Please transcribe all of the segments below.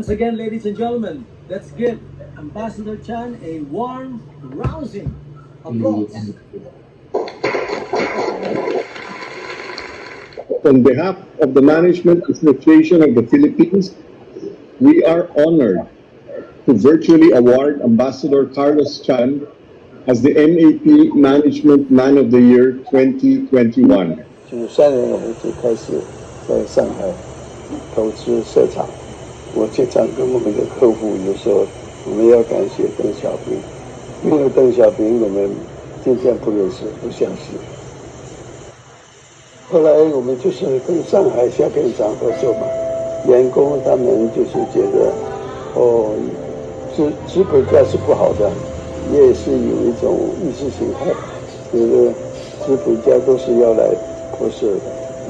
Once again, ladies and gentlemen, let's give Ambassador Chan a warm, rousing applause. On behalf of the Management Association of the Philippines, we are honored to virtually award Ambassador Carlos Chan as the MAP Management Man of the Year 2021. 93年我们就开始在上海投资设厂。我经常跟我们的客户有时候我们要感谢邓小平，因为邓小平我们渐渐不认识，不相识。后来我们就是跟上海下片厂合作嘛，员工他们就是觉得资本家是不好的，也是有一种意识形态，觉得资本家都是要来破设的。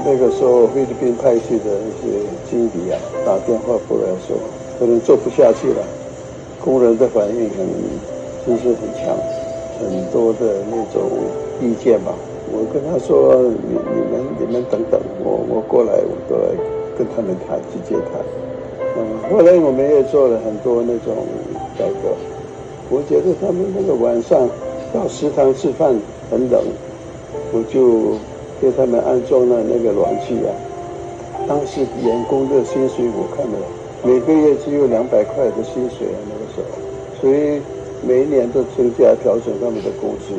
那个时候菲律宾派去的那些经理啊，打电话过来说，可能做不下去了，工人的反应就是很强，很多的那种意见吧。我跟他说，你们等等，我过来，我都来跟他们谈，直接谈。后来我们也做了很多那种改革。我觉得他们那个晚上到食堂吃饭很冷，我就给他们安装了那个暖气啊。当时员工的薪水我看了，每个月只有200块的薪水啊，那个时候，所以每一年都增加调整他们的工资。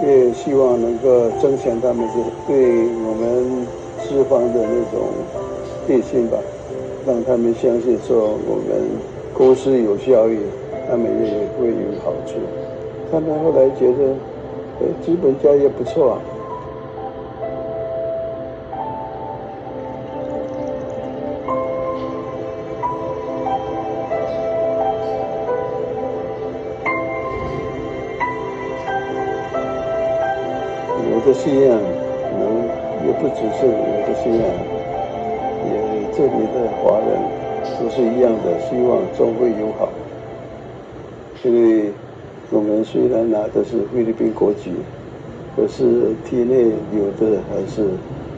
也希望能够增强他们对我们资方的那种信心吧，让他们相信说我们公司有效益，他们也会有好处。他们后来觉得，资本家也不错啊。我的信仰可能也不只是我的信仰，也这里的华人都是一样的，希望中菲友好。因为我们虽然拿的是菲律宾国籍，可是体内有的还是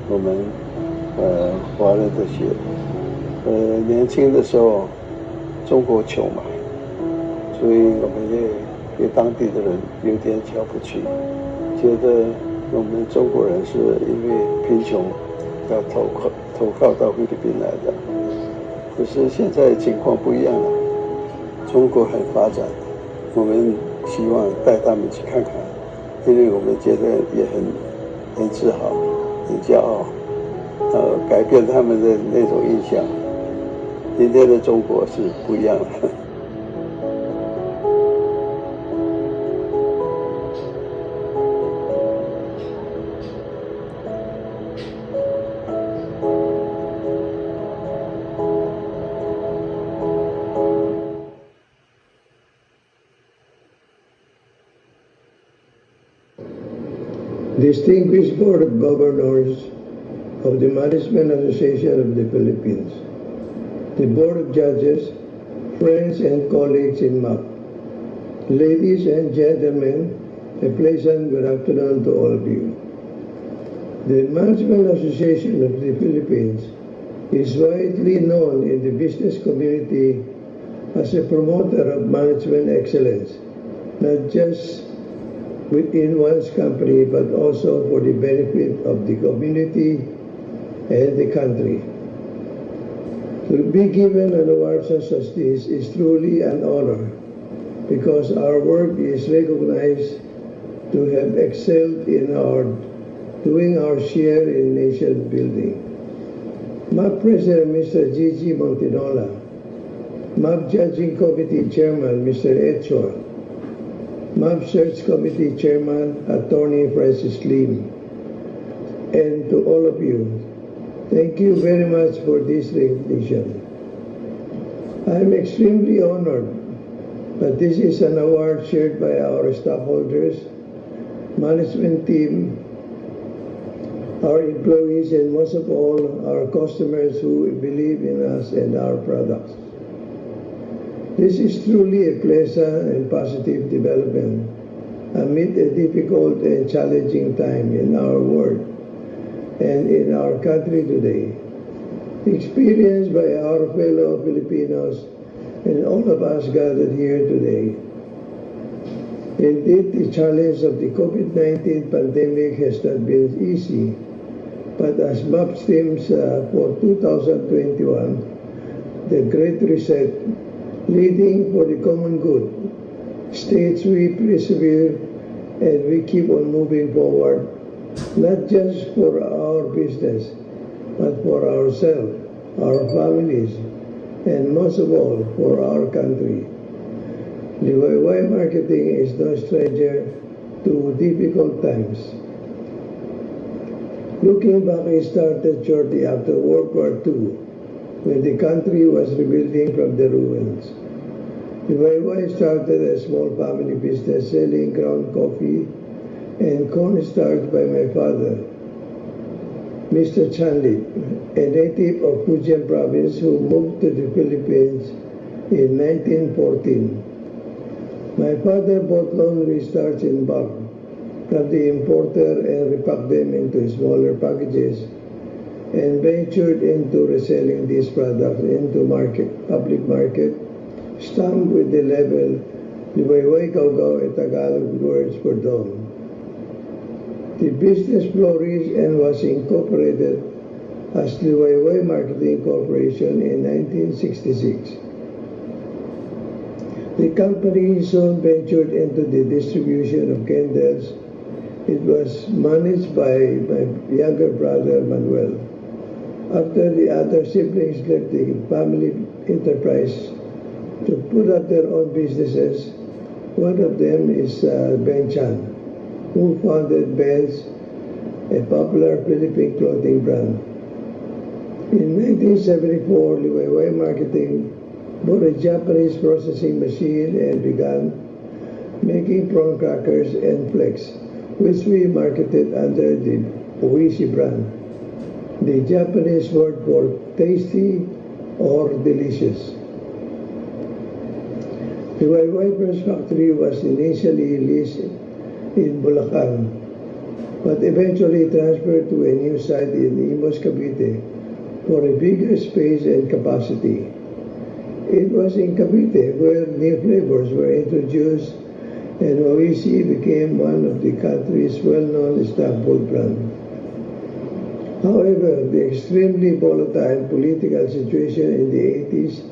我们华人的血。年轻的时候中国穷嘛，所以我们也对当地的人有点瞧不起，觉得我们中国人是因为贫穷要投靠到菲律宾来的。可是现在情况不一样了，中国很发展，我们希望带他们去看看，因为我们觉得也很自豪，很骄傲，改变他们的那种印象。今天的中国是不一样了。Distinguished Board of Governors of the Management Association of the Philippines, the Board of Judges, friends and colleagues in MAP, ladies and gentlemen, a pleasant good afternoon to all of you. The Management Association of the Philippines is widely known in the business community as a promoter of management excellence, not just within one's company, but also for the benefit of the community and the country. To be given an award such as this is truly an honor, because our work is recognized to have excelled in doing our share in nation building. MAP President Mr. Gigi Montinola, MAP Judging Committee Chairman Mr. Etchor, MAP Search Committee Chairman, Attorney Francis Lim, and to all of you, thank you very much for this recognition. I am extremely honored that this is an award shared by our stockholders, management team, our employees, and most of all, our customers who believe in us and our products. This is truly a pleasant and positive development amid a difficult and challenging time in our world and in our country today. Experienced by our fellow Filipinos and all of us gathered here today. Indeed, the challenge of the COVID-19 pandemic has not been easy, but as MAP themes for 2021, the Great Reset, leading for the common good, states we persevere and we keep on moving forward, not just for our business, but for ourselves, our families, and most of all, for our country. DIY marketing is no stranger to difficult times. Looking back, it started shortly after World War II, when the country was rebuilding from the ruins. DIY started a small family business selling ground coffee and cornstarch by my father, Mr. Chanlip, a native of Fujian province who moved to the Philippines in 1914. My father bought laundry starch in bulk from the importer and repacked them into smaller packages and ventured into reselling these products into public market, stamped with the label Liwayway Gawgaw, a Tagalog words for dawn. The business flourished and was incorporated as Liwayway Marketing Corporation in 1966. The company soon ventured into the distribution of candles. It was managed by my younger brother Manuel. After the other siblings left the family enterprise to put up their own businesses, one of them is Ben Chan, who founded Ben's, a popular Philippine clothing brand. In 1974, Liwayway Marketing bought a Japanese processing machine and began making prawn crackers and flakes, which we marketed under the Oishi brand, the Japanese word for tasty or delicious. The Liwayway first factory was initially leased in Bulacan, but eventually transferred to a new site in Imus, Cavite for a bigger space and capacity. It was in Cavite where new flavors were introduced and Oishi became one of the country's well-known snack food brands. However, the extremely volatile political situation in the 80s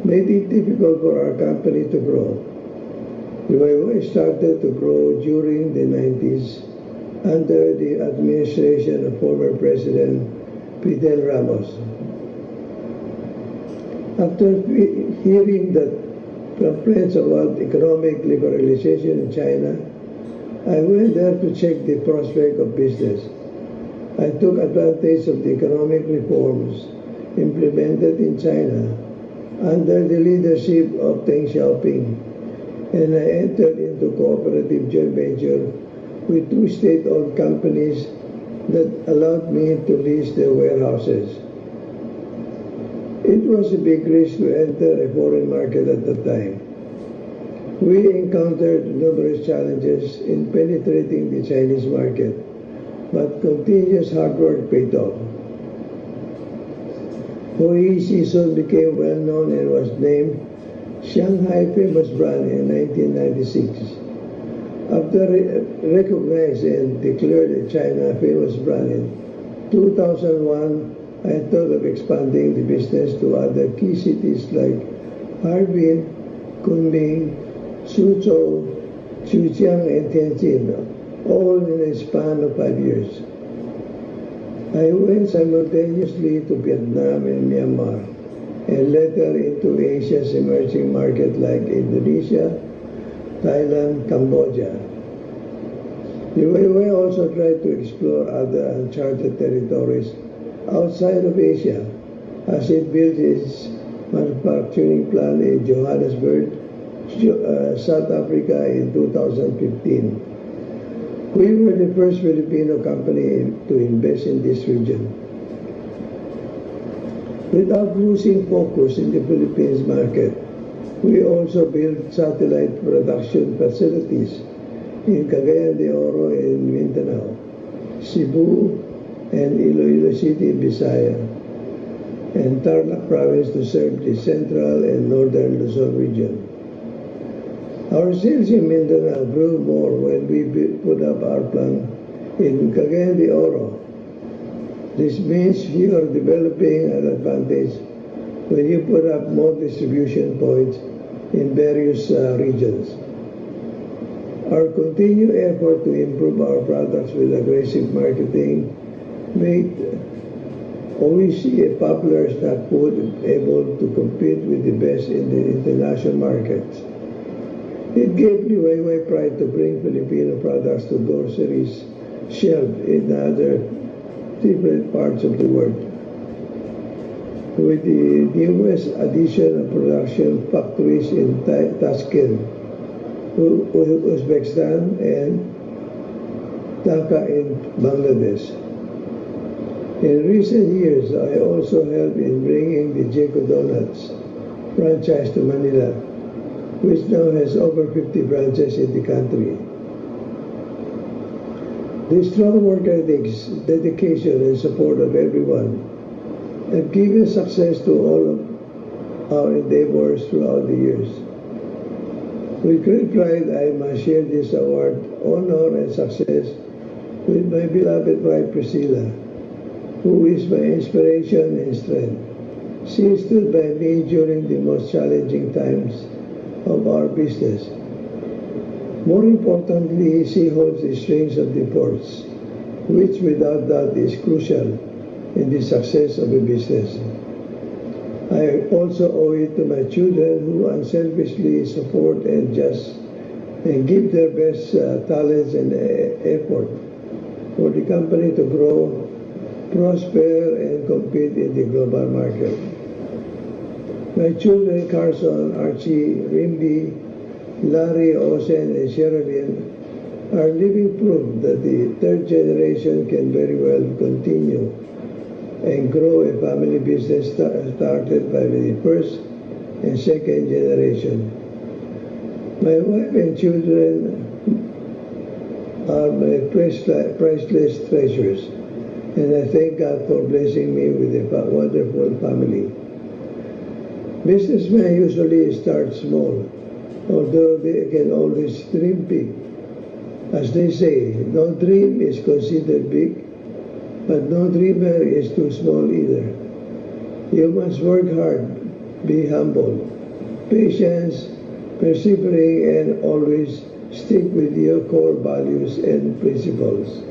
made it difficult for our company to grow. Liwayway started to grow during the 90s under the administration of former President Fidel Ramos. After hearing that from friends about economic liberalization in China, I went there to check the prospect of business. I took advantage of the economic reforms implemented in China under the leadership of Deng Xiaoping, and I entered into cooperative joint venture with two state-owned companies that allowed me to lease their warehouses. It was a big risk to enter a foreign market at the time. We encountered numerous challenges in penetrating the Chinese market, but continuous hard work paid off. Oishi soon became well known and was named Shanghai Famous Brand in 1996. After recognized and declared a China Famous Brand in 2001, I thought of expanding the business to other key cities like Harbin, Kunming, Suzhou, Zhejiang, and Tianjin, all in a span of 5 years. I went simultaneously to Vietnam and Myanmar, and later into Asia's emerging markets like Indonesia, Thailand, Cambodia. Liwayway also tried to explore other uncharted territories outside of Asia as it built its manufacturing plant in Johannesburg, South Africa in 2015. We were the first Filipino company to invest in this region. Without losing focus in the Philippines market, we also built satellite production facilities in Cagayan de Oro in Mindanao, Cebu, and Iloilo City, Visaya. and Tarlac province to serve the central and northern Luzon region. Our sales in Mindanao grew more when we put up our plant in Cagayan de Oro. This means you are developing an advantage when you put up more distribution points in various regions. Our continued effort to improve our products with aggressive marketing made Oishi a popular snack food able to compete with the best in the international markets. It gave Liwayway pride to bring Filipino products to groceries shelved in other different parts of the world. With the newest addition of production factories in Tashkent, Uzbekistan, and Dhaka in Bangladesh. In recent years, I also helped in bringing the Jeco Donuts franchise to Manila, which now has over 50 branches in the country. The strong work ethics, dedication, and support of everyone have given success to all of our endeavors throughout the years. With great pride, I must share this award, honor, and success with my beloved wife Priscilla, who is my inspiration and strength. She stood by me during the most challenging times of our business. More importantly, she holds the strings of the purse, which without doubt is crucial in the success of a business. I also owe it to my children who unselfishly support and give their best talents and effort for the company to grow, prosper, and compete in the global market. My children, Carson, Archie, Rimby, Larry, Osen, and Sherilyn, are living proof that the third generation can very well continue and grow a family business started by the first and second generation. My wife and children are my priceless treasures, and I thank God for blessing me with a wonderful family. Businessmen usually start small, although they can always dream big. As they say, no dream is considered big, but no dreamer is too small either. You must work hard, be humble, patience, persevering, and always stick with your core values and principles.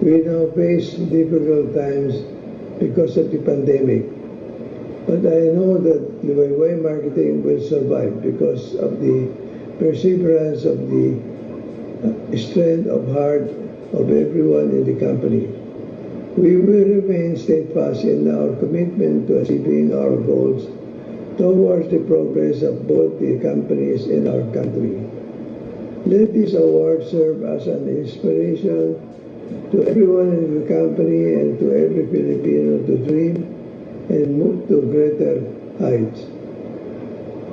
We now face difficult times because of the pandemic. But I know that Liwayway Marketing will survive because of the perseverance of the strength of heart of everyone in the company. We will remain steadfast in our commitment to achieving our goals towards the progress of both the companies and our country. Let this award serve as an inspiration to everyone in the company and to every Filipino to dream and move to greater heights.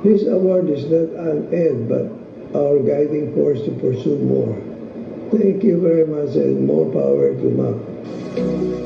This award is not an end, but our guiding force to pursue more. Thank you very much, and more power to MAP.